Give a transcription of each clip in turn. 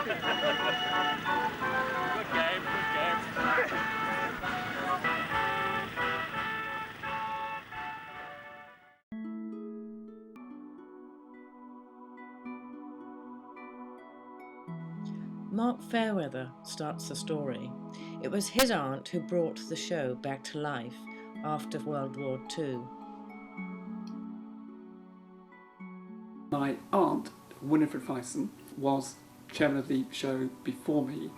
Good game, good game. Mark Fairweather starts the story. It was his aunt who brought the show back to life after World War II. My aunt, Winifred Fyson, was chairman of the show before me,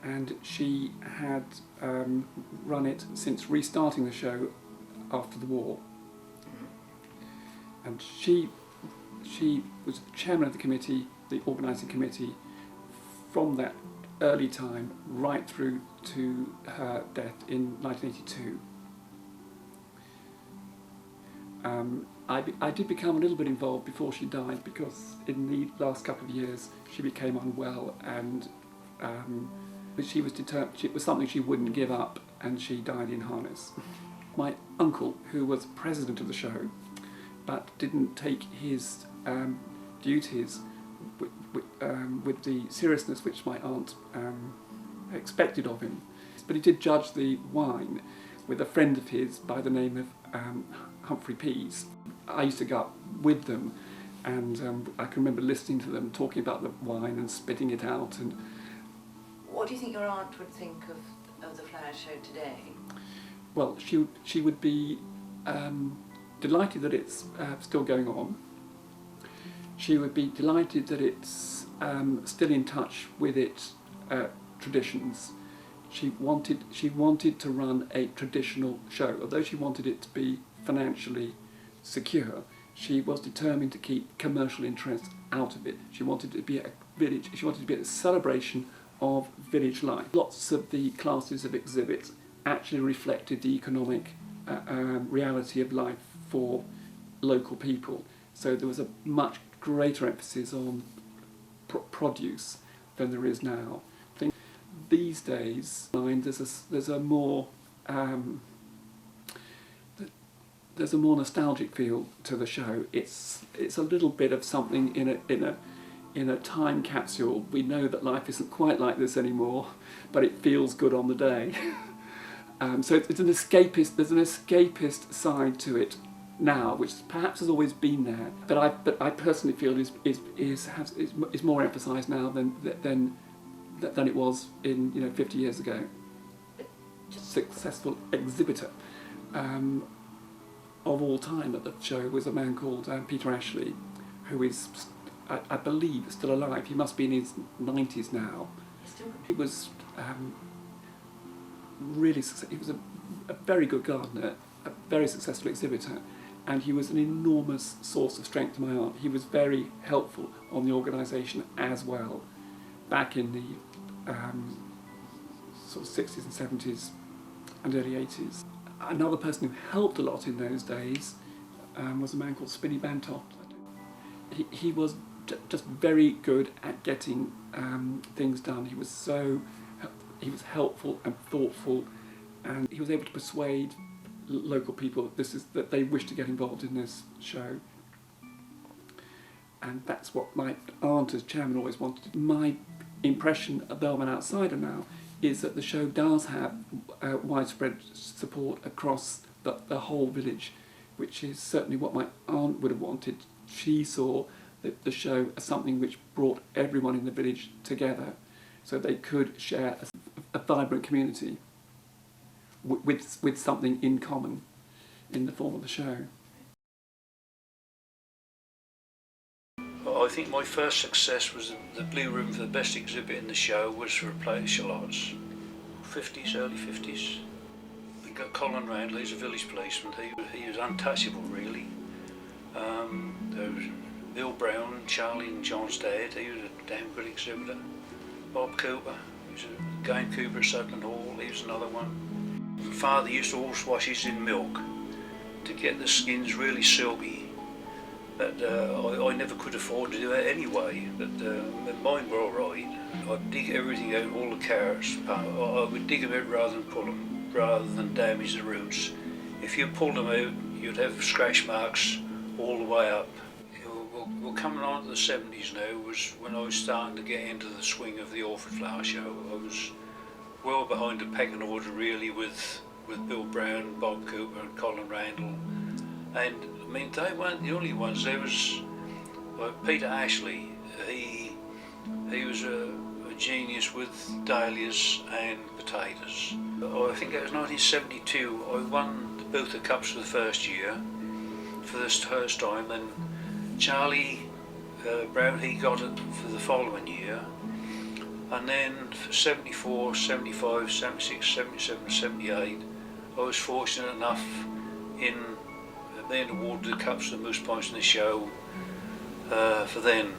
and she had run it since restarting the show after the war. And she was chairman of the committee, the organising committee, from that early time right through to her death in 1982. I did become a little bit involved before she died, because in the last couple of years she became unwell, and she was determined. It was something she wouldn't give up, and she died in harness. My uncle, who was president of the show, but didn't take his duties with the seriousness which my aunt expected of him. But he did judge the wine with a friend of his by the name of Humphrey Pease. I used to go up with them, and I can remember listening to them talking about the wine and spitting it out. And what do you think your aunt would think of the flower show today? Well, she would be delighted that it's still going on. She would be delighted that it's still in touch with its traditions. She wanted to run a traditional show. Although she wanted it to be financially secure, she was determined to keep commercial interests out of it. She wanted it to be a village. She wanted it to be a celebration of village life. Lots of the classes of exhibits actually reflected the economic reality of life for local people. So there was a much greater emphasis on produce than there is now. I think these days there's a more nostalgic feel to the show. It's a little bit of something in a time capsule. We know that life isn't quite like this anymore, but it feels good on the day. So it's an escapist. There's an escapist side to it now, which perhaps has always been there, but I personally feel is more emphasised now than it was in 50 years ago. Successful exhibitor of all time at the show was a man called Peter Ashley, who is, I believe, still alive. He must be in his 90s now. He was really successful. He was a very good gardener, a very successful exhibitor, and he was an enormous source of strength to my aunt. He was very helpful on the organisation as well, back in the sort of 60s and 70s and early 80s. Another person who helped a lot in those days was a man called Spinny Bantoft. He was just very good at getting things done. He was helpful and thoughtful, and he was able to persuade local people that they wished to get involved in this show. And that's what my aunt as chairman always wanted. My impression, though I'm an outsider now, is that the show does have widespread support across the whole village, which is certainly what my aunt would have wanted. She saw the show as something which brought everyone in the village together, so they could share a vibrant community with something in common in the form of the show. I think my first success was the blue room for the best exhibit in the show was for a play of Shallots. 50s, early 50s. We got Colin Randall, he's a village policeman. He was untouchable, really. There was Bill Brown, Charlie and John's dad, he was a damn good exhibitor. Bob Cooper, he was a game keeper at Sutton Hall, he was another one. Father used to horse wash his in milk to get the skins really silky, but I never could afford to do that anyway, but mine were alright. I'd dig everything out, all the carrots, I would dig them out rather than pull them, rather than damage the roots. If you pulled them out, you'd have scratch marks all the way up. We'll Well, coming on to the 70s now was when I was starting to get into the swing of the Orford Flower Show. I was well behind the pecking order really with Bill Brown, Bob Cooper and Colin Randall. And I mean, they weren't the only ones. There was Peter Ashley. He was a genius with dahlias and potatoes. I think it was 1972. I won both the cups for the first year, for this first time, and Charlie Brown, he got it for the following year. And then for 74, 75, 76, 77, 78, I was fortunate enough in being awarded the cups for the most points in the show for then.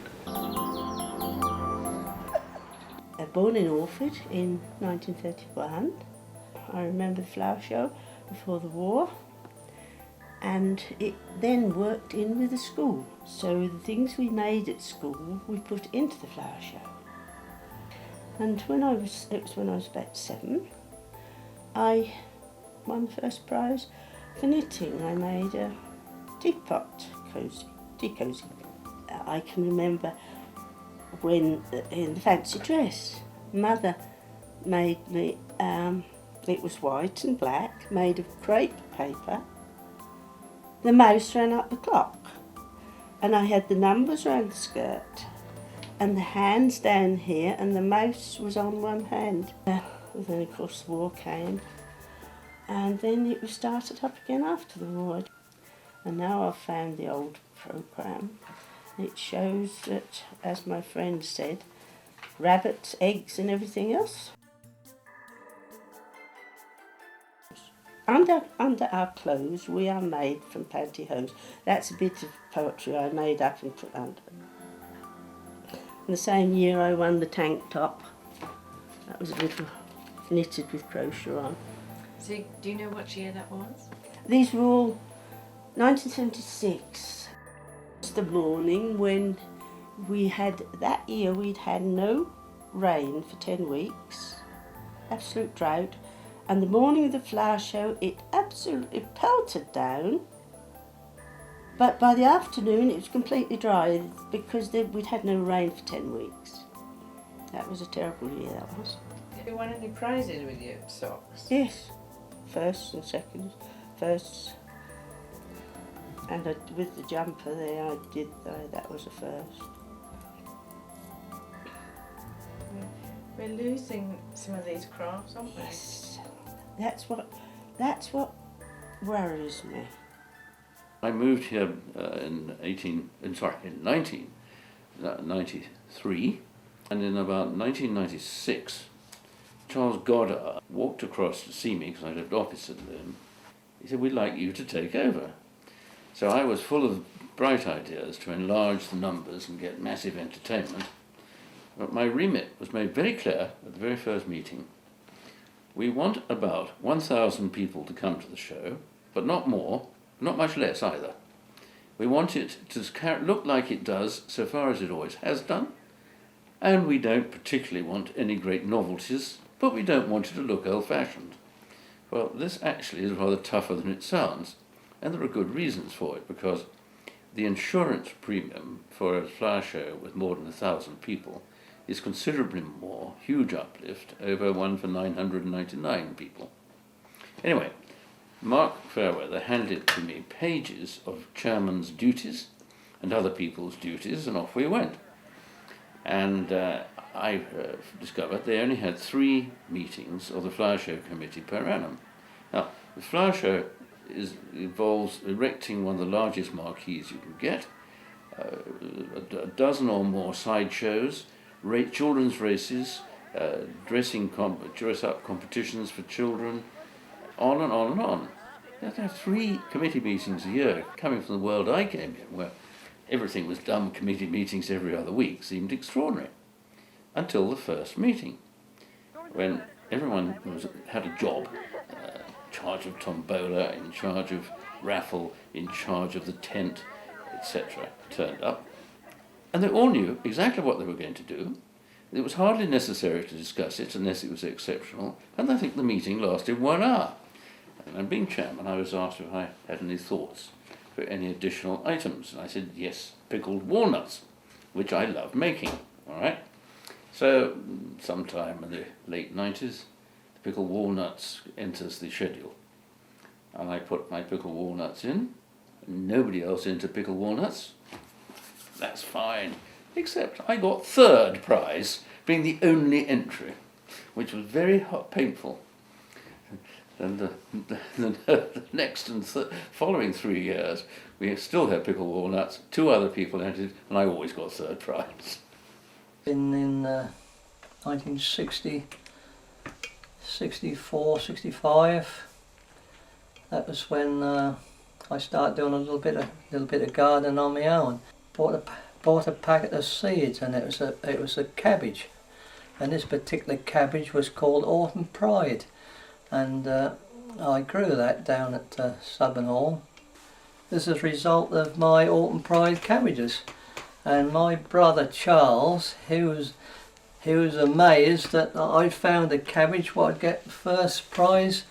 Born in Orford in 1931. I remember the flower show before the war, and it then worked in with the school. So the things we made at school we put into the flower show. And it was when I was about 7, I won the first prize for knitting. I made a teapot tea cosy. I can remember when in the fancy dress, Mother made me, it was white and black, made of crepe paper. The mouse ran up the clock, and I had the numbers around the skirt and the hands down here, and the mouse was on one hand. And then of course the war came, and then it was started up again after the war. And now I've found the old programme. It shows that, as my friend said, rabbits, eggs and everything else. Under our clothes we are made from pantyhose. That's a bit of poetry I made up and put under. In the same year I won the tank top. That was a little knitted with crochet on. So do you know what year that was? These were all 1976. It's the morning when that year we'd had no rain for 10 weeks, absolute drought, and the morning of the flower show it absolutely pelted down, but by the afternoon it was completely dry because we'd had no rain for 10 weeks. That was a terrible year, that was. Did you win any prizes with your socks? Yes, first and second, first. And with the jumper there, that was a first. We're losing some of these crafts, aren't we? Yes, that's what worries me. I moved here in 1993, and in about 1996, Charles Goddard walked across to see me because I lived opposite him. He said, "We'd like you to take over." So I was full of bright ideas to enlarge the numbers and get massive entertainment. But my remit was made very clear at the very first meeting. We want about 1,000 people to come to the show, but not more, not much less either. We want it to look like it does so far as it always has done, and we don't particularly want any great novelties, but we don't want it to look old-fashioned. Well, this actually is rather tougher than it sounds. And there are good reasons for it, because the insurance premium for a flower show with more than 1,000 people is considerably more, huge uplift, over one for 999 people. Anyway, Mark Fairweather handed to me pages of chairman's duties and other people's duties, and off we went. And I discovered they only had 3 meetings of the flower show committee per annum. Now, the flower show involves erecting one of the largest marquees you can get, a dozen or more sideshows, children's races, dress-up competitions for children, on and on and on. You have to have 3 committee meetings a year. Coming from the world I came in, where everything was done committee meetings every other week, seemed extraordinary. Until the first meeting, when everyone had a job, in charge of tombola, in charge of raffle, in charge of the tent, etc., turned up. And they all knew exactly what they were going to do. It was hardly necessary to discuss it unless it was exceptional, and I think the meeting lasted 1 hour. And being chairman, I was asked if I had any thoughts. for any additional items. And I said, yes, pickled walnuts, which I love making, all right? So sometime in the late 90s, the pickled walnuts enters the schedule. And I put my pickled walnuts in. Nobody else into pickled walnuts. That's fine. Except I got third prize, being the only entry, which was very painful. And the next and following 3 years, we still had pickled walnuts. 2 other people entered, and I always got third prize. In 1960, 64, 65, that was when I started doing a little bit of gardening on my own. Bought a packet of seeds, and it was a cabbage, and this particular cabbage was called Autumn Pride, and I grew that down at Subban Hall. This is a result of my Autumn Pride cabbages, and my brother Charles, he was amazed that I found a cabbage what would get first prize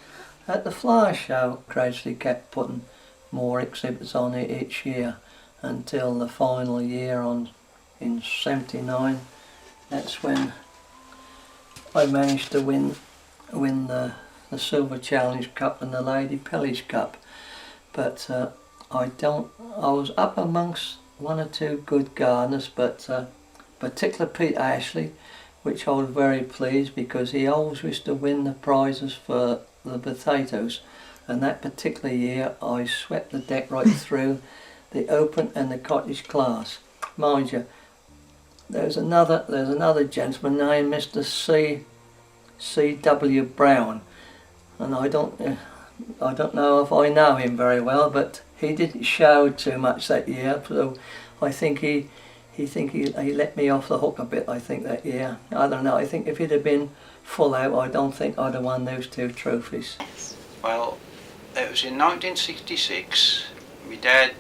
at the flower show. Gradually kept putting more exhibits on it each year until the final year in '79. That's when I managed to win the Silver Challenge Cup and the Lady Pellish Cup. But I was up amongst 1 or 2 good gardeners, but particularly Peter Ashley, which I was very pleased because he always used to win the prizes for the potatoes. And that particular year I swept the deck right through the open and the cottage class. Mind you, there's another gentleman named Mr. C.W. Brown, and I don't know if I know him very well, but he didn't show too much that year, so I think he let me off the hook a bit, I think, that year. I don't know, I think if it had been full out, I don't think I'd have won those 2 trophies. Well, it was in 1966. My dad,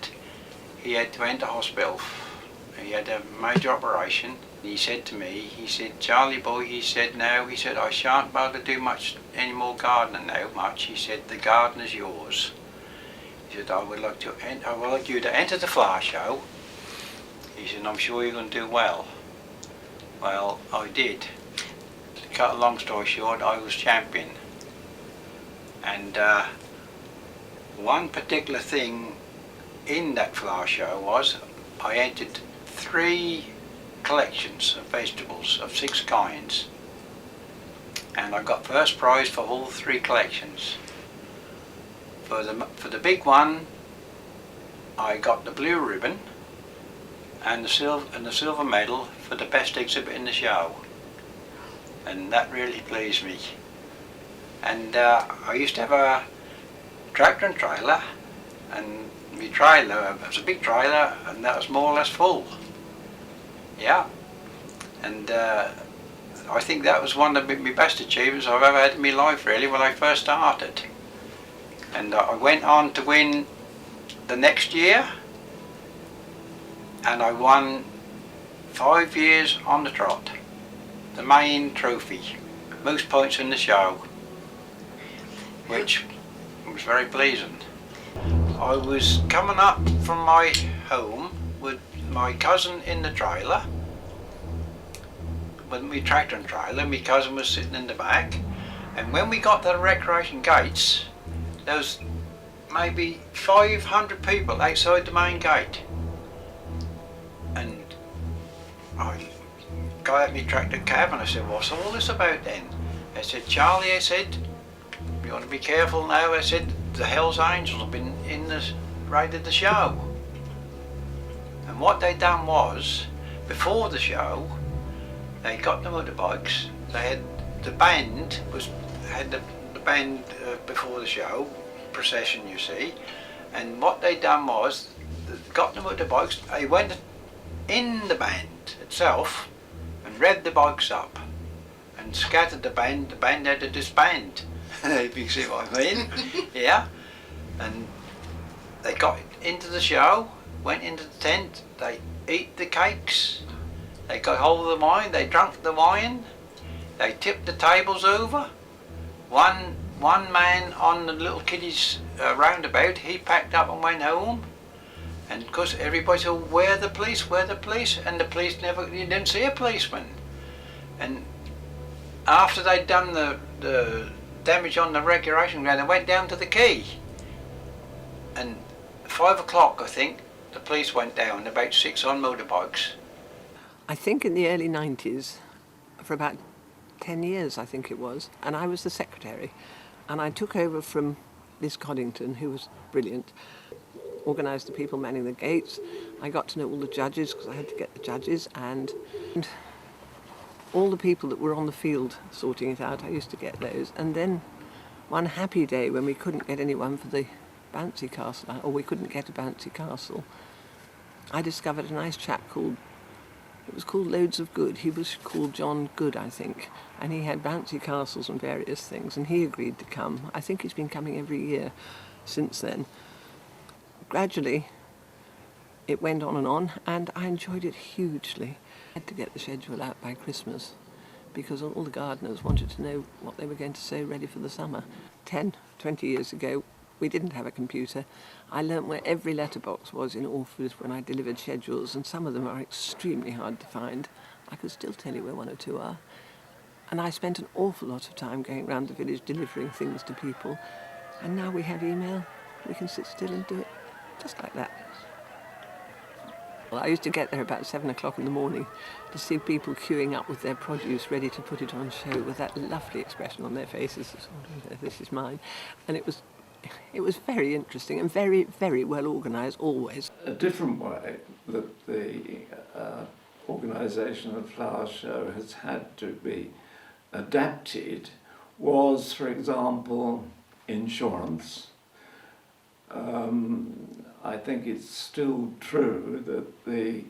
he had to enter hospital. He had a major operation. He said to me, he said, Charlie boy, he said, now, he said, I shan't be able to do any more gardening now, much. He said, the garden is yours. He said, I would like you to enter the flower show. He said, I'm sure you're going to do well. Well, I did. To cut a long story short, I was champion. And one particular thing in that flower show was I entered 3 collections of vegetables of 6 kinds, and I got first prize for all 3 collections. For the big one, I got the blue ribbon and the silver medal for the best exhibit in the show, and that really pleased me. And I used to have a tractor and trailer, and my trailer, it was a big trailer, and that was more or less full. Yeah, and I think that was one of my best achievements I've ever had in my life, really, when I first started. And I went on to win the next year, and I won 5 years on the trot, the main trophy, most points in the show, which was very pleasing. I was coming up from my home with my cousin in the trailer, with my tractor and trailer. My cousin was sitting in the back, and when we got to the recreation gates, there was maybe 500 people outside the main gate, and I got out my tractor cab and I said, what's all this about then? I said, Charlie, I said, you want to be careful now. I said, the Hells Angels have been raided the show. And what they done was, before the show, they got the motorbikes. They had the band before the show procession, you see. And what they done was, they got the motorbikes. They went in the band itself and revved the bikes up and scattered the band. The band had to disband. If you see what I mean. Yeah. And they got into the show, went into the tent, they ate the cakes, they got hold of the wine, they drank the wine, they tipped the tables over. One man on the little kiddies roundabout, he packed up and went home. And because everybody said, where the police, and the police you didn't see a policeman. And after they'd done the damage on the recreation ground, they went down to the quay. And 5 o'clock, I think, the police went down, about 6 on motorbikes. I think in the early 90s, for about 10 years I think it was, and I was the secretary, and I took over from Liz Coddington, who was brilliant, organised the people manning the gates. I got to know all the judges because I had to get the judges, and all the people that were on the field sorting it out, I used to get those. And then one happy day when we couldn't get anyone for the bouncy castle, or we couldn't get a bouncy castle, I discovered a nice chap it was called Loads of Good. He was called John Good, I think, and he had bouncy castles and various things, and he agreed to come. I think he's been coming every year since then. Gradually, it went on, and I enjoyed it hugely. I had to get the schedule out by Christmas because all the gardeners wanted to know what they were going to sow ready for the summer. 10, 20 years ago, we didn't have a computer. I learnt where every letterbox was in Orford when I delivered schedules, and some of them are extremely hard to find. I could still tell you where 1 or 2 are. And I spent an awful lot of time going around the village delivering things to people. And now we have email. We can sit still and do it just like that. Well, I used to get there about 7 o'clock in the morning to see people queuing up with their produce ready to put it on show with that lovely expression on their faces, this is mine. And it was very interesting and very, very well organised, always. A different way that the organisation of the Flower Show has had to be adapted was, for example, insurance. I think it's still true that the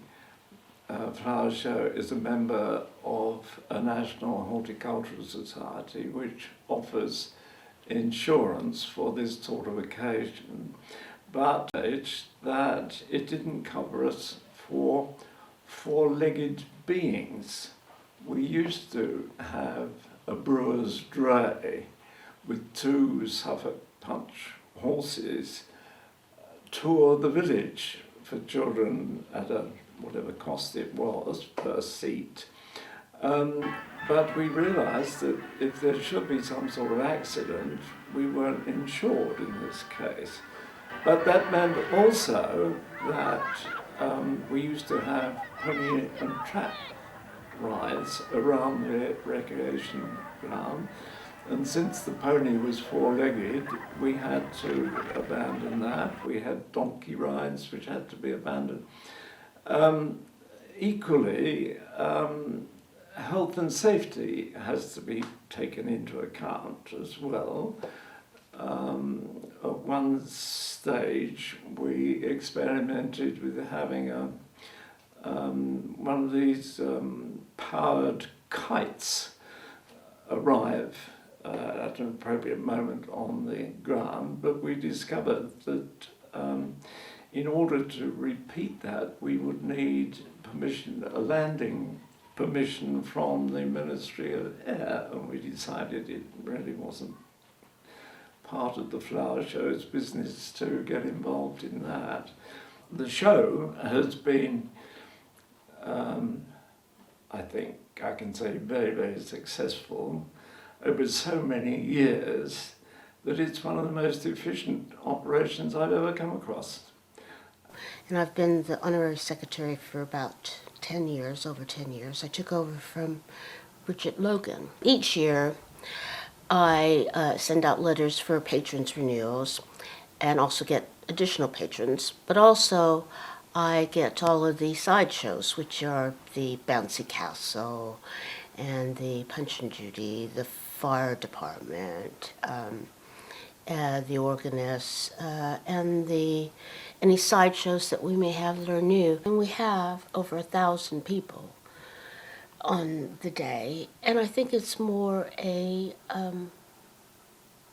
Flower Show is a member of a national horticultural society which offers insurance for this sort of occasion, but it's that it didn't cover us for four-legged beings. We used to have a brewer's dray with 2 Suffolk punch horses tour the village for children at whatever cost it was per seat. But we realised that if there should be some sort of accident, we weren't insured in this case. But that meant also that we used to have pony and trap rides around the recreation ground. And since the pony was 4-legged, we had to abandon that. We had donkey rides, which had to be abandoned. Equally, health and safety has to be taken into account as well. At one stage, we experimented with having one of these powered kites arrive at an appropriate moment on the ground, but we discovered that in order to repeat that, we would need permission, a landing permission from the Ministry of Air, and we decided it really wasn't part of the Flower Show's business to get involved in that. The show has been, I think I can say, very, very successful over so many years that it's one of the most efficient operations I've ever come across. And I've been the honorary secretary for about 10 years, over 10 years. I took over from Bridget Logan. Each year I send out letters for patrons renewals and also get additional patrons, but also I get all of the sideshows, which are the bouncy castle and the Punch and Judy, the fire department, the organist, and any sideshows that we may have that are new. And we have over 1,000 people on the day, and I think it's more an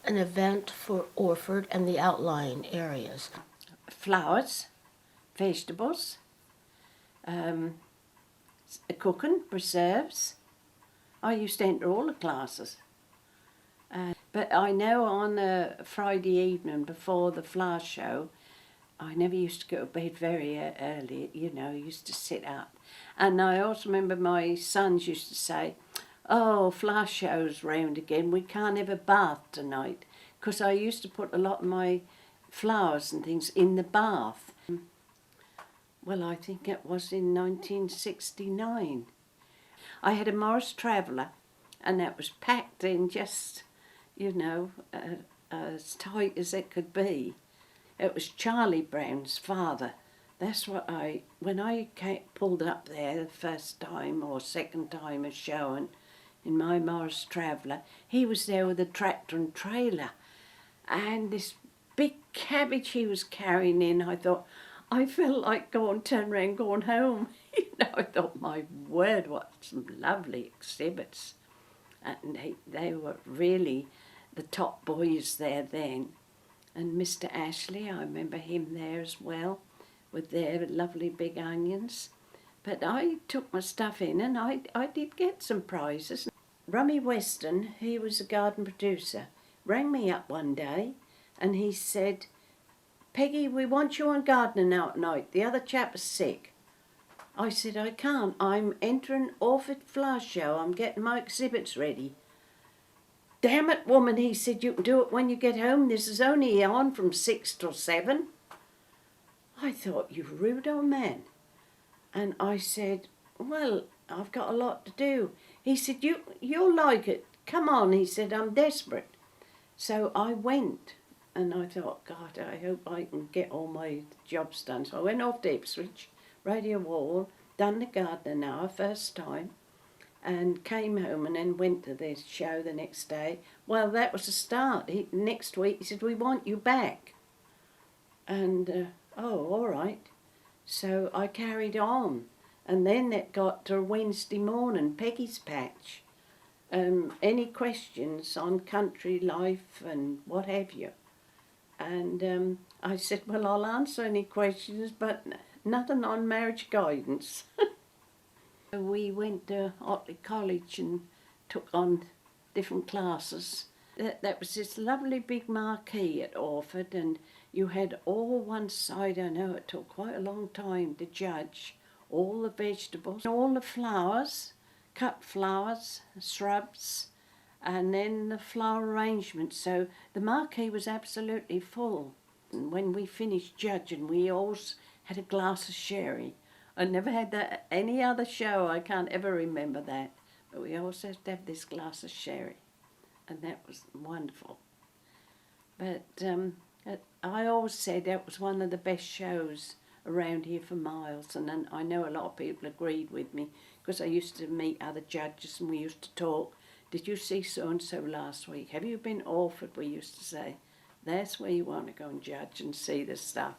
event for Orford and the outlying areas. Flowers, vegetables, cooking, preserves. I used to enter all the classes. But I know on a Friday evening before the flower show, I never used to go to bed very early, you know, I used to sit up. And I also remember my sons used to say, oh, flower show's round again, we can't have a bath tonight. Because I used to put a lot of my flowers and things in the bath. Well, I think it was in 1969. I had a Morris Traveller, and that was packed in just, you know, as tight as it could be. It was Charlie Brown's father. That's what when I pulled up there the first time or second time of showing in my Morris Traveller, he was there with a tractor and trailer. And this big cabbage he was carrying in, I thought, I felt like turning around, going home. You know, I thought, my word, what some lovely exhibits. And they were really the top boys there then. And Mr. Ashley, I remember him there as well, with their lovely big onions. But I took my stuff in and I did get some prizes. Rummy Weston, he was a garden producer, rang me up one day and he said, Peggy, we want you on gardening out tonight. The other chap is sick. I said, I can't. I'm entering Orford Flower Show. I'm getting my exhibits ready. Damn it, woman, he said, you can do it when you get home. This is only on from 6 till 7. I thought, you rude old man. And I said, well, I've got a lot to do. He said, you'll like it. Come on, he said, I'm desperate. So I went. And I thought, God, I hope I can get all my jobs done. So I went off to Ipswich, Radio Wall, done the gardening hour first time, and came home and then went to the show the next day. Well, that was the start. Next week he said, we want you back. And, oh, all right. So I carried on. And then it got to Wednesday morning, Peggy's Patch. Any questions on country life and what have you? And I said, well, I'll answer any questions, but nothing on marriage guidance. We went to Otley College and took on different classes. That was this lovely big marquee at Orford, and you had all one side, I know it took quite a long time to judge, all the vegetables, all the flowers, cut flowers, shrubs, and then the flower arrangement. So the marquee was absolutely full. And when we finished judging, we always had a glass of sherry. I never had that any other show, I can't ever remember that. But we always had to have this glass of sherry. And that was wonderful. But I always said that was one of the best shows around here for miles. And then I know a lot of people agreed with me, because I used to meet other judges and we used to talk. Did you see so-and-so last week? Have you been Orford, we used to say. That's where you want to go and judge and see the stuff.